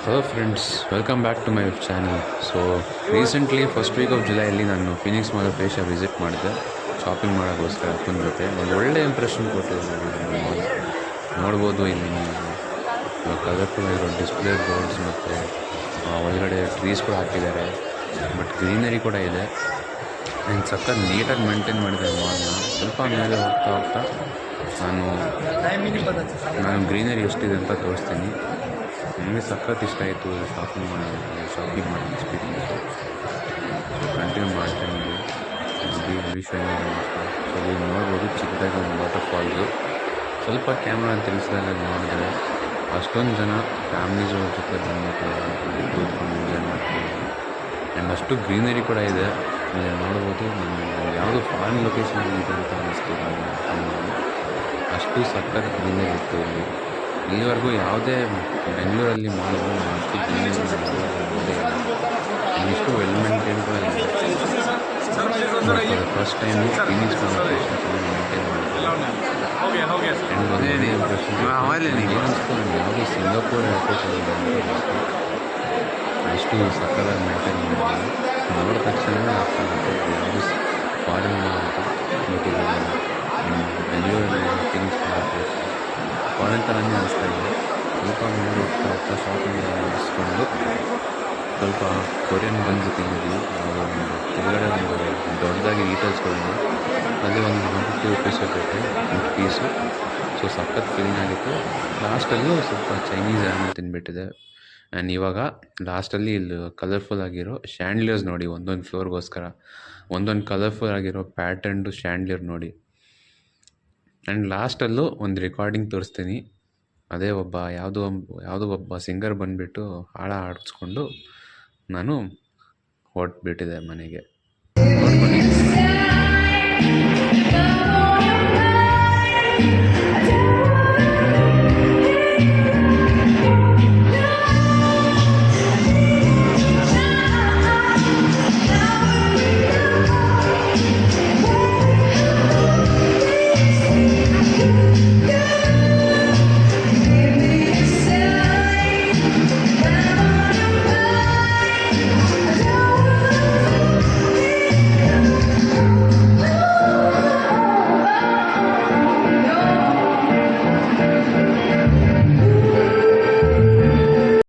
Hello friends, welcome back to my channel. So recently first week of ಜುಲೈಯಲ್ಲಿ ನಾನು Phoenix mall facial visit ಮಾಡಿದೆ shopping ಮಾಡೋಕ್ಕೋಸ್ಕರ ಅಪ್ಪನ ಜೊತೆ. ಒಂದು ಒಳ್ಳೆ ಇಂಪ್ರೆಷನ್ ಕೊಟ್ಟಿದೆ ಮಾಲ್. ನೋಡ್ಬೋದು ಇಲ್ಲಿ ನೀವು ಕಲರ್ಫುಲ್ ಆಗಿರೋ ಡಿಸ್ಪ್ಲೇ ಬೋರ್ಡ್ಸ್ ಮತ್ತು ಒಳಗಡೆ ಟ್ರೀಸ್ ಕೂಡ ಹಾಕಿದ್ದಾರೆ. ಬಟ್ ಗ್ರೀನರಿ ಕೂಡ ಇದೆ ಆ್ಯಂಡ್ ಸಖತ್ ನೀಟಾಗಿ ಮೇಂಟೈನ್ ಮಾಡಿದ್ದಾರೆ ಮಾಲ್ನ. ಸ್ವಲ್ಪ ಮೇಲೆ ಹೋಗ್ತಾ ಹೋಗ್ತಾ ನಾನು ಗ್ರೀನರಿ ಎಷ್ಟಿದೆ ಅಂತ ತೋರಿಸ್ತೀನಿ. ನನಗೆ ಸಖತ್ ಇಷ್ಟ ಆಯಿತು ಶಾಪಿಂಗ್ ಮಾಡೋ ಎಕ್ಸ್ಪೀರಿಯೆನ್ಸು. ಸೊ ಕಂಟಿನ್ಯೂ ಮಾಡ್ತಾ ಇದ್ದೀವಿ ವಿಶ್ವನಾಥ. ಸೊ ಇಲ್ಲಿ ನೋಡ್ಬೋದು ಚಿಕ್ಕದಾಗಿ ಒಂದು ವಾಟರ್ ಫಾಲ್ಸು. ಸ್ವಲ್ಪ ಕ್ಯಾಮ್ರಾ ಅಂತ ತಿಳಿಸಿದಾಗ ನೋಡಿದ್ರೆ ಅಷ್ಟೊಂದು ಜನ ಫ್ಯಾಮ್ಲೀಸ್ ಅವ್ರ ಜೊತೆ ಬಂದ್ಬಿಟ್ಟು ಕೂತ್ಕೊಂಡು ಎಂಜಾಯ್ ಮಾಡ್ತೀವಿ. ಆ್ಯಂಡ್ ಅಷ್ಟು ಗ್ರೀನರಿ ಕೂಡ ಇದೆ. ಅಲ್ಲಿ ನೋಡ್ಬೋದು ಯಾವುದೋ ಫಾರಿನ್ ಲೊಕೇಶನ್ ಇದೆ ಅಂತ ಅನ್ನಿಸ್ತೀವಿ. ಅಷ್ಟು ಸಖತ್ ಗ್ರೀನರಿ ಇತ್ತು ಇಲ್ಲಿ. ಇಲ್ಲಿವರೆಗೂ ಯಾವುದೇ ಬೆಂಗಳೂರಲ್ಲಿ ಮಾಲ್ಗಳು ಅಷ್ಟು ಗ್ರೀನರಿ ನೋಡೇ ಇಲ್ಲ. ಇಷ್ಟು ವೆಲ್ ಮೇಂಟೈನ್ ಕೂಡ ಇದೆ. ಫಸ್ಟ್ ಟೈಮು ಫಿನಿಕ್ಸ್ ಕಾನ್ವರ್ಸೇಷನ್ ಚೆನ್ನಾಗಿ ಮೇಂಟೈನ್ ಮಾಡಿದ್ರು. ಆ್ಯಂಡ್ ಒಂದೇ ಇಂಪ್ರೆಷನ್ ಏನಿಸ್ತು, ನಾನು ಯಾವುದೋ ಸಿಂಗಾಪುರ್ ಏರ್ಪೋರ್ಟಲ್ಲಿ ಅನಿಸ್ತು. ಅಷ್ಟು ಸಕ್ಕತ್ತಾಗಿ ಮೇಂಟೈನ್ ಮಾಡಿದ್ರು. ನೋಡಿದ ತಕ್ಷಣ ಆಗ್ತಾಗುತ್ತೆ ಯಾವುದು ಫಾರಿನ್ ಬಟ್ ಇದು ಬೆಂಗಳೂರಲ್ಲಿ ಫಿನಿಕ್ಸ್ ಕಾನ್ವರ್ಸೇಷನ್ ಫಾರಿನ್ ಥರನೇ ಅನಿಸ್ತಾ ಇದೆ. ಸ್ವಲ್ಪ ಮೇಲೆ ಹೋಗ್ತಾ ಹೋಗ್ತಾ ಶಾಪಿಂಗ್ ಮುಗಿಸ್ಕೊಂಡು ಸ್ವಲ್ಪ ಕೊರಿಯನ್ ಬನ್ಸ್ ತಿಂದಿದ್ವಿ. ಕೆಳಗಡೆ ಒಂದು ದೊಡ್ಡದಾಗಿ ಈಟಲ್ಸ್ಗಳಿವೆ. ಅಲ್ಲಿ ಒಂದು 150 ರೂಪೀಸ್ ಇರುತ್ತೆ ಒಂದು ಪೀಸು. ಸೊ ಸಖತ್ ಫೀಲಿಂಗ್ ಆಗಿತ್ತು. ಲಾಸ್ಟಲ್ಲೂ ಸ್ವಲ್ಪ ಚೈನೀಸ್ ಆ್ಯನಿಮಲ್ ತಿಂದುಬಿಟ್ಟಿದೆ. ಆ್ಯಂಡ್ ಇವಾಗ ಲಾಸ್ಟಲ್ಲಿ ಇಲ್ಲಿ ಕಲರ್ಫುಲ್ ಆಗಿರೋ ಶ್ಯಾಂಡ್ಲಿಯರ್ಸ್ ನೋಡಿ, ಒಂದೊಂದು ಫ್ಲೋರ್ಗೋಸ್ಕರ ಒಂದೊಂದು ಕಲರ್ಫುಲ್ ಆಗಿರೋ ಪ್ಯಾಟರ್ನ್ಡು ಶ್ಯಾಂಡ್ಲಿಯರ್ ನೋಡಿ. ಆ್ಯಂಡ್ ಲಾಸ್ಟಲ್ಲೂ ಒಂದು ರೆಕಾರ್ಡಿಂಗ್ ತೋರಿಸ್ತೀನಿ. ಅದೇ ಯಾವುದೋ ಒಬ್ಬ ಸಿಂಗರ್ ಬಂದುಬಿಟ್ಟು ಹಾಡಿಸ್ಕೊಂಡು ನಾನು ಹೊರಟ್ಬಿಟ್ಟಿದೆ ಮನೆಗೆ.